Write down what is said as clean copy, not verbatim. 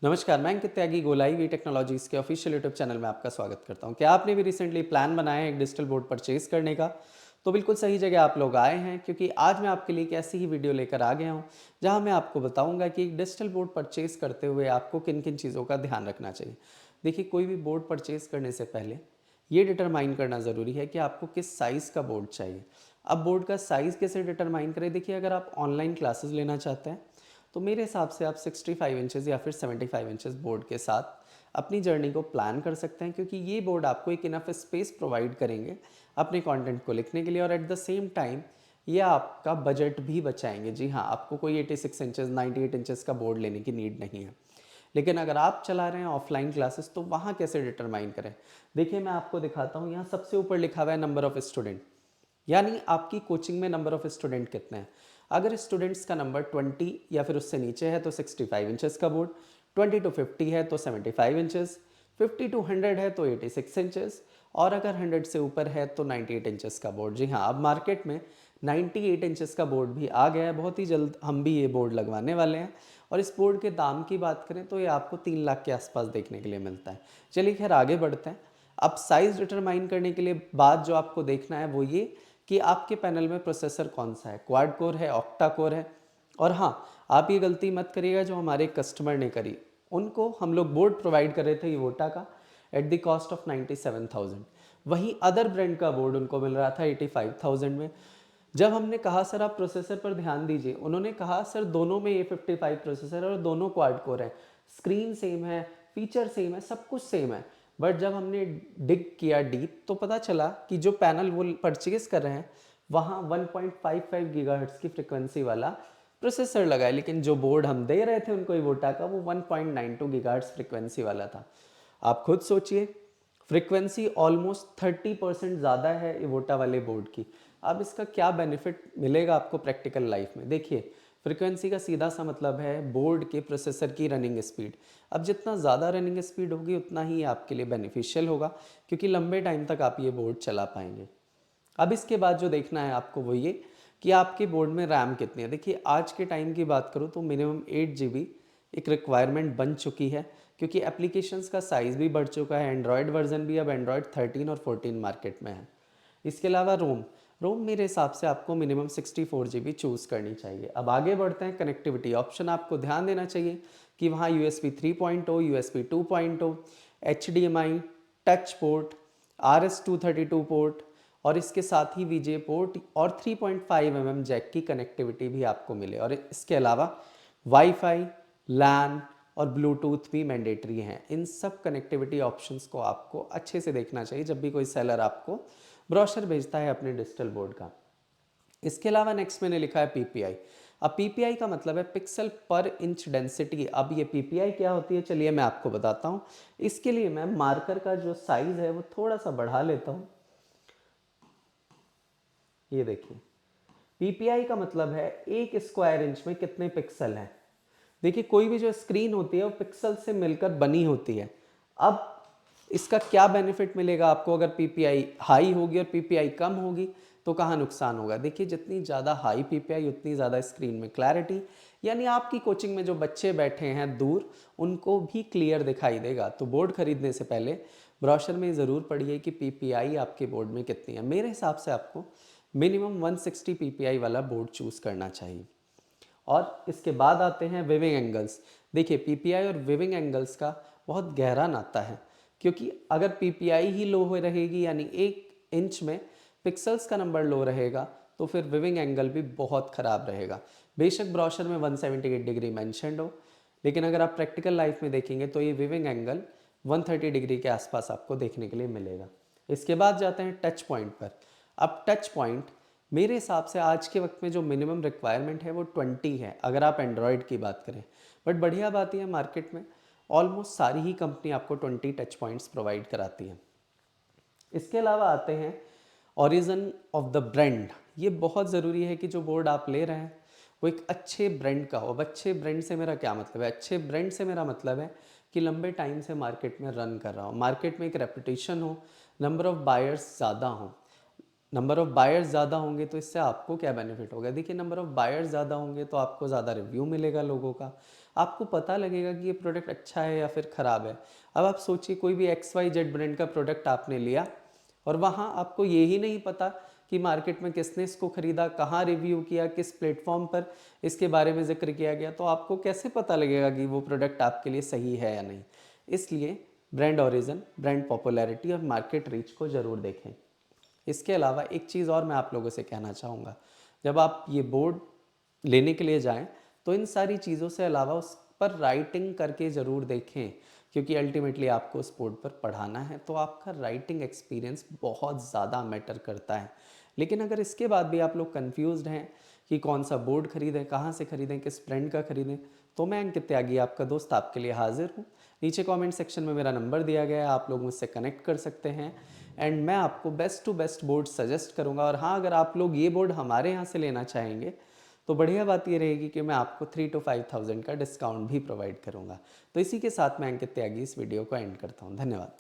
नमस्कार, मैं अंकित त्यागी गोलाई वी टेक्नोलॉजीज़ के ऑफिशियल यूट्यूब चैनल में आपका स्वागत करता हूं। क्या आपने भी रिसेंटली प्लान बनाया है एक डिजिटल बोर्ड परचेज करने का? तो बिल्कुल सही जगह आप लोग आए हैं, क्योंकि आज मैं आपके लिए एक ऐसी ही वीडियो लेकर आ गया हूं जहां मैं आपको बताऊंगा कि एक डिजिटल बोर्ड परचेज करते हुए आपको किन किन चीज़ों का ध्यान रखना चाहिए। देखिए, कोई भी बोर्ड परचेज करने से पहले ये डिटरमाइन करना ज़रूरी है कि आपको किस साइज़ का बोर्ड चाहिए। अब बोर्ड का साइज़ कैसे डिटरमाइन करें? देखिए, अगर आप ऑनलाइन क्लासेस लेना चाहते हैं तो मेरे हिसाब से आप 65 इंचेस या फिर 75 इंचेस बोर्ड के साथ अपनी जर्नी को प्लान कर सकते हैं, क्योंकि ये बोर्ड आपको एक इनफ स्पेस प्रोवाइड करेंगे अपने कंटेंट को लिखने के लिए, और एट द सेम टाइम ये आपका बजट भी बचाएंगे। जी हाँ, आपको कोई 86 इंचेस 98 इंचेस का बोर्ड लेने की नीड नहीं है। लेकिन अगर आप चला रहे हैं ऑफलाइन क्लासेस तो वहाँ कैसे डिटरमाइन करें? देखिए, मैं आपको दिखाता हूँ। यहाँ सबसे ऊपर लिखा हुआ है नंबर ऑफ स्टूडेंट, यानी आपकी कोचिंग में नंबर ऑफ स्टूडेंट कितने हैं। अगर स्टूडेंट्स का नंबर 20 या फिर उससे नीचे है तो 65 इंचेस का बोर्ड, 20 to 50 है तो 75 इंचेस, 50 to 100 है तो 86 इंचेस, और अगर 100 से ऊपर है तो 98 इंचेस का बोर्ड। जी हाँ, अब मार्केट में 98 इंचेस का बोर्ड भी आ गया है। बहुत ही जल्द हम भी ये बोर्ड लगवाने वाले हैं, और इस बोर्ड के दाम की बात करें तो ये आपको 3 लाख के आसपास देखने के लिए मिलता है। चलिए खैर, आगे बढ़ते हैं। अब साइज़ डिटरमाइन करने के लिए बाद जो आपको देखना है वो ये कि आपके पैनल में प्रोसेसर कौन सा है, क्वाड कोर है, ऑक्टा कोर है। और हाँ, आप ये गलती मत करिएगा जो हमारे कस्टमर ने करी। उनको हम लोग बोर्ड प्रोवाइड कर रहे थे इवोटा का एट द कॉस्ट ऑफ 97,000, वहीं अदर ब्रांड का बोर्ड उनको मिल रहा था 85,000 में। जब हमने कहा सर आप प्रोसेसर पर ध्यान दीजिए, उन्होंने कहा सर दोनों में A55 प्रोसेसर है और दोनों क्वाड कोर है, स्क्रीन सेम है, फीचर सेम है, सब कुछ सेम है। बट जब हमने डिग किया डीप तो पता चला कि जो पैनल वो परचेज कर रहे हैं वहाँ 1.55 गीगाहर्ट्ज़ की फ्रिक्वेंसी वाला प्रोसेसर लगा है, लेकिन जो बोर्ड हम दे रहे थे उनको इवोटा का वो 1.92 गीगाहर्ट्ज़ फ्रिक्वेंसी वाला था। आप खुद सोचिए, फ्रिक्वेंसी ऑलमोस्ट 30% ज़्यादा है इवोटा वाले बोर्ड की। अब इसका क्या बेनिफिट मिलेगा आपको प्रैक्टिकल लाइफ में? देखिए, फ्रिक्वेंसी का सीधा सा मतलब है बोर्ड के प्रोसेसर की रनिंग स्पीड। अब जितना ज़्यादा रनिंग स्पीड होगी उतना ही आपके लिए बेनिफिशियल होगा, क्योंकि लंबे टाइम तक आप ये बोर्ड चला पाएंगे। अब इसके बाद जो देखना है आपको वो ये कि आपके बोर्ड में रैम कितनी है। देखिए, आज के टाइम की बात करूँ तो मिनिमम 8 GB एक रिक्वायरमेंट बन चुकी है, क्योंकि एप्लीकेशंस का साइज़ भी बढ़ चुका है। एंड्रॉयड वर्जन भी अब एंड्रॉयड 13 और 14 मार्केट में है। इसके अलावा रोम रोम मेरे हिसाब से आपको मिनिमम 64 GB चूज़ करनी चाहिए। अब आगे बढ़ते हैं। कनेक्टिविटी ऑप्शन आपको ध्यान देना चाहिए कि वहाँ USB 3.0, USB 2.0, HDMI, touch port, RS-232 port, और इसके साथ ही VGA पोर्ट और 3.5 mm जैक की कनेक्टिविटी भी आपको मिले। और इसके अलावा वाईफाई, लैन और ब्लूटूथ भी मैंडेटरी हैं। इन सब कनेक्टिविटी ऑप्शंस को आपको अच्छे से देखना चाहिए जब भी कोई सेलर आपको ब्रोशर भेजता है अपने डिजिटल बोर्ड का। इसके अलावा नेक्स्ट मैंने लिखा है PPI। अब PPI का मतलब है पिक्सल पर इंच डेंसिटी। अब ये PPI क्या होती है, चलिए मैं आपको बताता हूँ। इसके लिए मैं मार्कर का जो साइज़ है वो थोड़ा सा बढ़ा लेता हूँ। ये देखिए, PPI का मतलब है 1 स्क्वायर इंच में कितने पिक्सल हैं। देखिए, कोई भी जो स्क्रीन होती है वो पिक्सल से मिलकर बनी होती है। अब इसका क्या बेनिफिट मिलेगा आपको अगर PPI हाई होगी और PPI कम होगी तो कहाँ नुकसान होगा? देखिए, जितनी ज़्यादा हाई PPI उतनी ज़्यादा स्क्रीन में क्लैरिटी, यानी आपकी कोचिंग में जो बच्चे बैठे हैं दूर उनको भी क्लियर दिखाई देगा। तो बोर्ड खरीदने से पहले ब्रोशर में ज़रूर पढ़िए कि PPI आपके बोर्ड में कितनी है। मेरे हिसाब से आपको मिनिमम 160 PPI वाला बोर्ड चूज़ करना चाहिए। और इसके बाद आते हैं विविंग एंगल्स। देखिए, PPI और विविंग एंगल्स का बहुत गहरा नाता है, क्योंकि अगर PPI ही लो हो रहेगी, यानी 1 इंच में पिक्सल्स का नंबर लो रहेगा, तो फिर विविंग एंगल भी बहुत ख़राब रहेगा। बेशक ब्रोशर में 178 डिग्री मैंशनड हो, लेकिन अगर आप प्रैक्टिकल लाइफ में देखेंगे तो ये विविंग एंगल 130 डिग्री के आसपास आपको देखने के लिए मिलेगा। इसके बाद जाते हैं टच पॉइंट पर। अब टच पॉइंट मेरे हिसाब से आज के वक्त में जो मिनिमम रिक्वायरमेंट है वो 20 है, अगर आप एंड्रॉयड की बात करें। बट बढ़िया बात यह है, मार्केट में ऑलमोस्ट सारी ही कंपनी आपको 20 टच पॉइंट्स प्रोवाइड कराती हैं। इसके अलावा आते हैं ओरिजिन ऑफ द ब्रांड। ये बहुत ज़रूरी है कि जो बोर्ड आप ले रहे हैं वो एक अच्छे ब्रांड का हो। अब अच्छे ब्रांड से मेरा क्या मतलब है? अच्छे ब्रांड से मेरा मतलब है कि लंबे टाइम से मार्केट में रन कर रहा हो, मार्केट में एक रेपुटेशन हो, नंबर ऑफ़ बायर्स ज़्यादा हों। नंबर ऑफ़ बायर्स ज़्यादा होंगे तो इससे आपको क्या बेनिफिट होगा? देखिए, नंबर ऑफ़ बायर्स ज़्यादा होंगे तो आपको ज़्यादा रिव्यू मिलेगा लोगों का, आपको पता लगेगा कि ये प्रोडक्ट अच्छा है या फिर ख़राब है। अब आप सोचिए, कोई भी XYZ ब्रांड का प्रोडक्ट आपने लिया और वहाँ आपको ये ही नहीं पता कि मार्केट में किसने इसको ख़रीदा, कहाँ रिव्यू किया, किस प्लेटफॉर्म पर इसके बारे में ज़िक्र किया गया, तो आपको कैसे पता लगेगा कि वो प्रोडक्ट आपके लिए सही है या नहीं। इसलिए ब्रांड ओरिजिन, ब्रांड पॉपुलैरिटी और मार्केट रीच को ज़रूर देखें। इसके अलावा एक चीज़ और मैं आप लोगों से कहना चाहूँगा, जब आप ये बोर्ड लेने के लिए जाएं तो इन सारी चीज़ों से अलावा उस पर राइटिंग करके ज़रूर देखें, क्योंकि अल्टीमेटली आपको उस बोर्ड पर पढ़ाना है तो आपका राइटिंग एक्सपीरियंस बहुत ज़्यादा मैटर करता है। लेकिन अगर इसके बाद भी आप लोग कंफ्यूज्ड हैं कि कौन सा बोर्ड खरीदें, कहाँ से खरीदें, किस ब्रांड का खरीदें, तो मैं अंकित त्यागी आपका दोस्त आपके लिए हाजिर हूँ। नीचे कमेंट सेक्शन में मेरा नंबर दिया गया है, आप लोग मुझसे कनेक्ट कर सकते हैं एंड मैं आपको best to best board suggest करूँगा। और हाँ, अगर आप लोग ये बोर्ड हमारे यहाँ से लेना चाहेंगे तो बढ़िया बात ये रहेगी कि मैं आपको 3 to 5,000 का डिस्काउंट भी प्रोवाइड करूँगा। तो इसी के साथ मैं अंकित त्यागी इस वीडियो को एंड करता हूँ। धन्यवाद।